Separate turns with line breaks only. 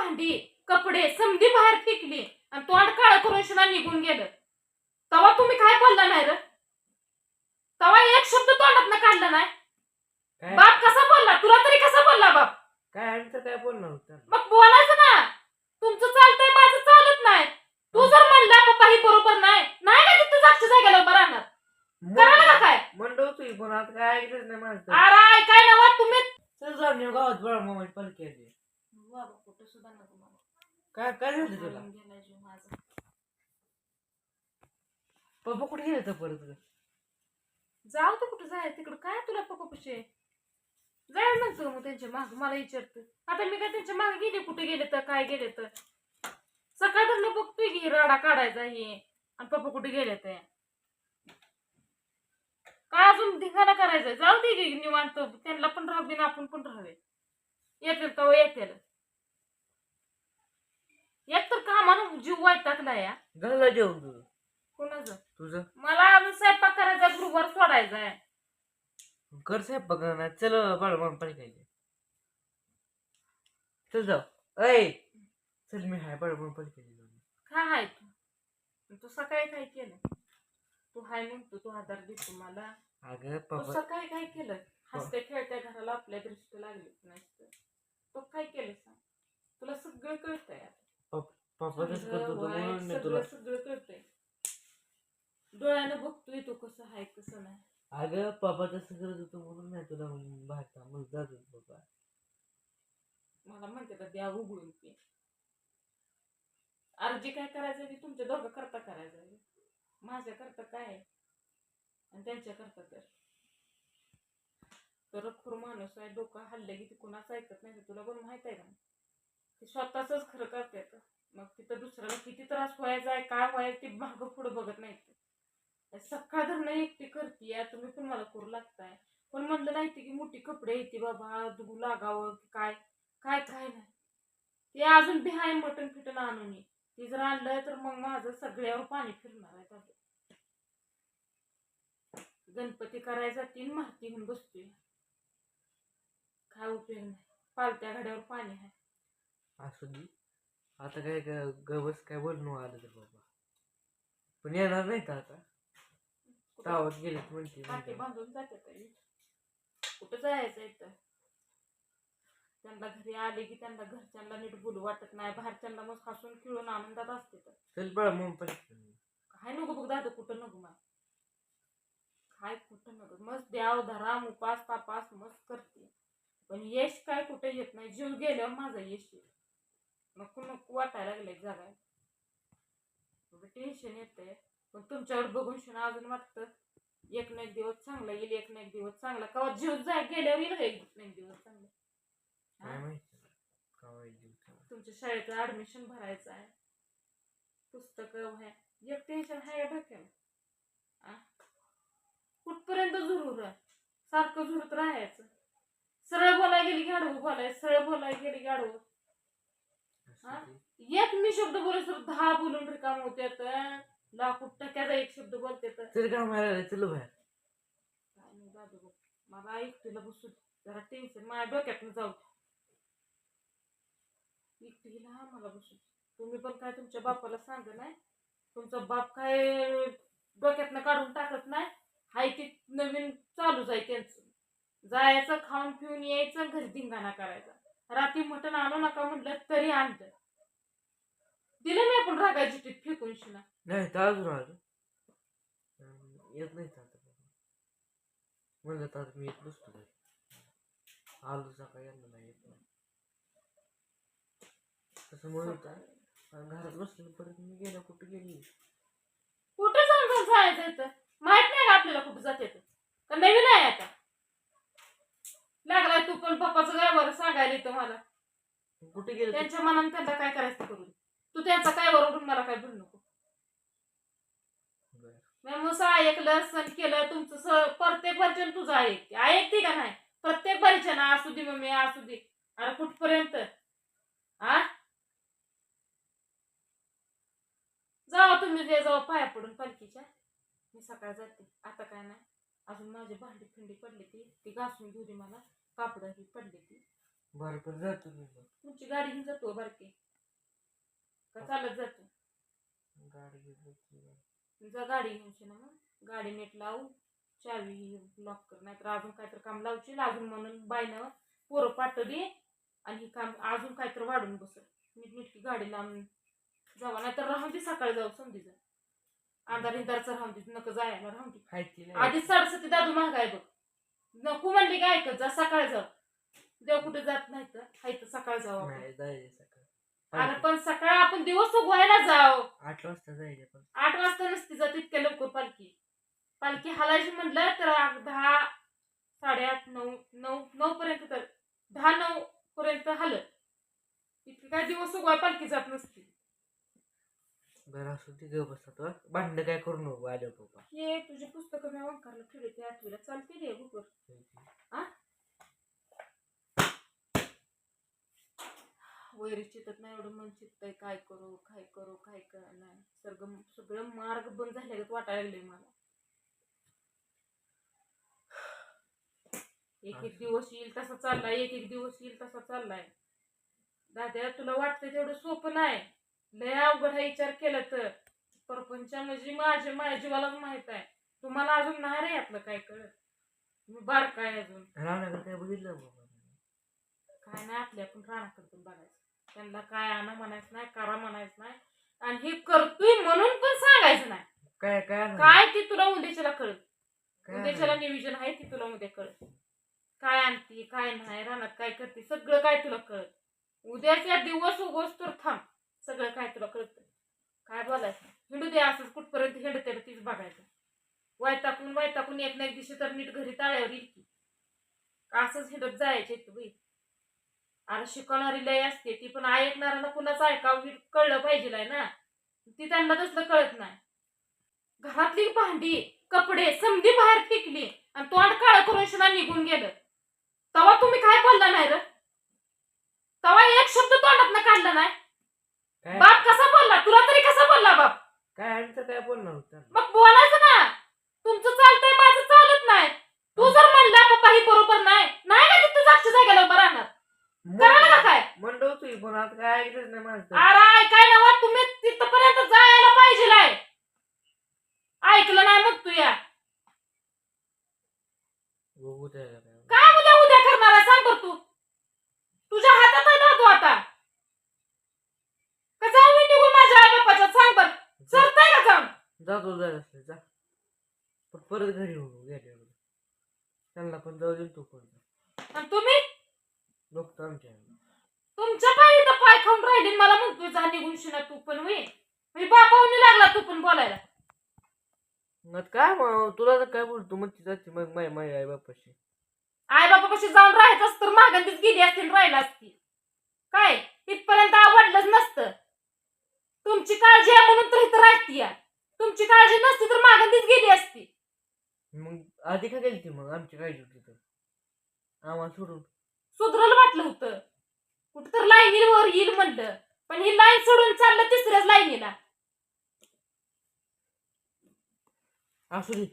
भांडी कपडे समधी बाहेर फेकली आणि तोंड काळ करून शिना निघून गेलं. तेव्हा तुम्ही काय बोलला नाही रे? तेव्हा एक शब्द तोंडात काढला नाही.
काय
बाप कसा बोलला? तुला तरी कसा बोलला बाप?
काय आमचं काय बोलणं होतं?
मग बोलायचं ना. तुमचं चालतंय माझं चालत नाही. तू जर म्हणला पप्पा ही बरोबर नाही नाही ना तिथं जागच्या जागेला उभं राहणार. करायला का काय?
म्हणलं होतं पण आता काय ऐकलंच नाही माझं.
अरे काय नवा तुम्ही
चल जाऊन येऊ गावात बळा मोबाईल पालखी आली.
बाबा कुठं सुद्धा नको मला.
काय काय झालं तुला?
गेला जीव माझा.
पप्पा कुठे गेले तर परत?
जाऊ तर कुठं जाय तिकडं काय तुला पप्पा कसे जाय म्हणतो मग त्यांच्या माग मला विचारतं. आता मी काय त्यांच्या मागे गेले कुठे गेले तर काय गेले तर सकाळ धरलं बघतोय की राडा काढायचा हे आणि पप्पा कुठे गेले तर काय अजून धिंगाणा करायचा. जाऊ दे की निवांत त्यांना पण राहू दे आपण पण राहावे. येतील तेव्हा येतील. एक तर कामानं जीव वाईट टाकला या.
घरला जेवण तुझं
कोणाचं?
तुझं
मला अजून स्वयंपाक करायचा गृहवर सोडायचा आहे.
कर साहेब बघा ना. चल बाळ मग पालखी आली. चल जाऊ. ऐ चल मी हाय बाळ मग पालखी आली.
काय आहे तू सकाळी काय केलं? तू हाय म्हणतो तू आधार देतो मला.
अगं
तू
पप्पा
सकाळी काय केलं? हसत्या खेळत्या घराला आपल्या दृष्टी लागली नसतं. तू काय केलं सांग? तुला सगळं कळतंय आता.
पप्पा तसं करतो तो म्हणून मी तुला.
सगळं कळतंय. डोळ्यानं बघतोय तू कसं आहे कसं नाही.
अगं पप्पा तसं करत होतो म्हणून नाही तुला बाहेर कामाला जात होतो पप्पा.
मला म्हणते का द्या उघडून ते. अर्जी काय करायचं की तुमच्या दोघं करता करायचं. माझ्या करता काय आणि त्यांच्या करता तर खुर माणूस आहे. डोकं हल्ले की ती कुणाचं ऐकत नाही. तुला पण माहित आहे का? ते स्वतःच खरं करतात. मग तिथं दुसऱ्याला किती त्रास व्हायचा आहे काय व्हायचं ते मागं पुढं बघत नाही. सकाळ धरणं एकटी करते तुम्ही पण मला करू लागताय. पण म्हणलं नाही की मोठी कपडे येते बाबा दुगू लागावं काय काय काय नाही. ते अजून बिहाय मटण फिटण आणून ते जर आणलं तर मग माझं सगळ्यावर पाणी फिरणार आहे. गणपती करायचा 3 माहिती घेऊन बसतोय. काय उपयोग नाही. पालत्या घड्यावर पाणी आहे.
असू दे आता काय गवस काय बोलणं आलं तर बाबा पण येणार नाही का आता? गावात गेले म्हणते
बांधून जाते कुठं जायचं इथं. त्यांना घरी आले की त्यांना घरच्यांना नीट बोलू वाटत नाही. बाहेरच्यांना मग हसून खेळून आनंदात असते. तर
चल बळ मग पण
काय नको बघ दादा कुठं नको मला काय कुठं नको. मस्त द्याव धराम उपास तापास मस्त करते. पण यश काय कुठे येत नाही. जीव गेल्यावर माझा यश येत. नको नको वाटायला लागलंय जागा. टेन्शन येतंय. पण तुमच्यावर बघून शिना अजून वाटतं एक ना एक दिवस चांगला येईल. एक ना एक दिवस चांगला कवा जीव जाय गेल्यावर येईल एक ना एक दिवस चांगला. तुमच्या शाळेचं ऍडमिशन भरायचं आहे. पुस्तकं एक टेन्शन आहे डोक्याला. कुठपर्यंत झुरू सारखं झुरत राहायचं. सरळ बोलायला गेली की आडवं बोलायचं. सरळ बोलायला गेली की आडवं. एक मी शब्द बोलले तर 10 बोलून रिकाम होते. लाखो टक्क्याचा एक शब्द बोलते तर
चल बाहेर.
काय नाही दादू मला एकटीला बसू जरा टेन्शन माझ्या डोक्यातून जाऊ. एकटीला मला बसू. तुम्ही पण काय तुमच्या बापाला सांग नाही. तुमचा बाप काय डोक्यातनं काढून टाकत नाही. हाय ती नवीन चालूच आहे त्यांचं. जायचं खाऊन पिऊन यायचं घरी धिंगाणा करायचा. रात्री मटण आणू नका म्हटलं तरी आणलं. दिलं मी आपण रागाय चिठ्ठीत फेकून शिना.
नाही तर अजून आलं येत नाही आता म्हणलं तर मी येत नसतो. आलो सकाळी यांना नाही येत नाही तसं म्हणत घरात बसलं परत मी गेला कुठं गेली.
कुठं जायचं इथं माहित नाही का आपल्याला कुठं जाते का नवीन आहे आता लागलाय. तू पण पप्पाचं काय बरं सांगायला येतं मला.
कुठे गेले
त्यांच्या मनाने त्यांना काय करायचं करून तू त्यांचा काय बरोबर मला काय बोलू नको. मी मग ऐकलं सण केलं तुमचं प्रत्येक परिचय तुझं ऐकते का नाही. प्रत्येक परिचय ना असू दे मम्मी असू दे. अरे कुठपर्यंत जावा तुम्ही जावा पाया पडून पालखीच्या. मी सकाळ जाते आता काय नाही. अजून माझी भांडी फिंडी पडली ती घासून घेऊ दे मला. कापड ही पडली ती
बरं पण जातो मी मग.
तुमची गाडी घेऊन जातो बारकी का चालत जातो?
गाडी घेऊन जातो.
जा गाडी घेऊन ना मग गाडी नीट लावू चावी लॉक कर नाहीतर अजून काहीतरी काम लावशील अजून म्हणून बायनं पोरं पाठवली आणि ही काम अजून काहीतरी वाढून बसल नीटकी गाडी लावून जावा नाहीतर राहून दे सकाळी जाऊ समजी जा अंधार इंधारचं राहून दे नको जायला राहून दे
खायची
आधीच 7:30 दादू महागाय बघ नको म्हणली काय ऐकत जा सकाळी जाऊ देव कुठे जात नाही तर हाय तर सकाळी जाऊ आपण.
नाही जायचं सकाळ.
अरे पण सकाळ आपण दिवस उगवायला जाऊ
8 वाजता जायचं पण.
8 वाजता नसती जात इतक्या लवकर पालखी हलायची म्हणलं तर 10 8:30 9 पर्यंत तर 10-9 पर्यंत हलत इतके काय दिवस उगवाय पालखी जात नसती.
बरं असं ते ग बसतात भांडण काय करू नको आल्या पप्पा.
हे तुझी पुस्तकं मी वंकारला ठेवले ते 8वीला चालते रे बुकवर वैरी चितत नाही एवढं मन चित्तय काय करू काय नाही सगळं मार्ग बंद झाले वाटायला लागले मला. एक दिवस येईल तसा चाललाय एक दिवस येईल तसा चाललाय. दाद्या तुला वाटतं तेवढं सोपं नाही लय अवघड हा विचार केला तर परपंच म्हणजे माझ्या जीवालाच माहित आहे तुम्हाला अजून नाही रे यातलं काय कळत तुम्ही बारकाय अजून
रावणाकडे काय बघितलं बाबा
काय नाही आपल्या आपण रानाकडून बघायचं त्यांना काय आणा म्हणायचं नाही करा म्हणायचं नाही आणि हे करतोय म्हणून पण सांगायचं नाही.
काय
काय ती तुला उद्याच्याला कळत उद्याच्याला नियोजन आहे ती तुला उद्या कळत काय आणते काय नाही रानात काय करते सगळं काय तुला कळत उद्याच्या दिवस उगोस तर थांब सगळं काय तुला कळत काय बोलायचं हिंडू दे असंच कुठपर्यंत हिंडते तीच बघायचं वैताकून एक ना एक दिवशी तर नीट घरी ताळ्यावर येईल की असंच हिंडत जायचे तुम्ही. अरे शिकवणारी लय असते ती पण ऐकणाऱ्याला कुणाचं ऐकावं कळलं पाहिजे ना ती त्यांना तसलं कळत नाही. घरातली भांडी कपडे समधी बाहेर फेकली आणि तोंड काळं करून शिना निघून गेलं तेव्हा तुम्ही काय बोलला नाही रे तेव्हा एक शब्द तोंडात काढला नाही. बाप कसा बोलला तुला तरी कसा बोलला बाप
काय काय बोलणार होतं
मग बोलायचं ना तुमचं चालतंय माझं चालत नाही तू जर म्हणला पप्पा ही बरोबर नाही ना तिथं जागच्या जागेला उभं राहणार करायला काय
म्हणलं होतं पण आता काय ऐकलंच नाही माझं.
अरे ऐकाय ना तुम्ही तिथपर्यंत जायला पाहिजे ऐकलं नाही मग तू या काय उद्या करणार आहे सांग बर तू तुझ्या हातात आहे ना तू आता का जाऊ मी निघून माझ्या आई बापाच्या सांग बर सरताय का जाऊन
जातो जायचं जा पण परत घरी गेल्यावर त्यांना पण जाऊ दे तू पण
आणि तुम्ही
बघतो आमच्या
तुमच्या पायी तर पाय खाऊन राहिले मला म्हणतोय जा निघून शिना तू पण होई मी बापावनी लागला तू पण बोलायला
मग काय मग तुला तर काय बोलतो मग ती जाते मग माझ्या आई बापाशी
आई बापापाशी जाऊन राहायचं तर मागंदीच गेली असतील राहिला असती काय इथपर्यंत आवडलंच नसतं. तुमची काळजी आहे म्हणून तर इथं राहती या तुमची काळजी नसती तर मागंदीच गेली असती.
मग आधी का गेली ती मग आमची काळजी होती तर आम्हाला सोडून
सुधरल वाटलं होतं कुठं तर लाईनीवर येईल म्हणलं पण ही लाईन सोडून चाललं तिसऱ्याच लाईनीला.
असू दे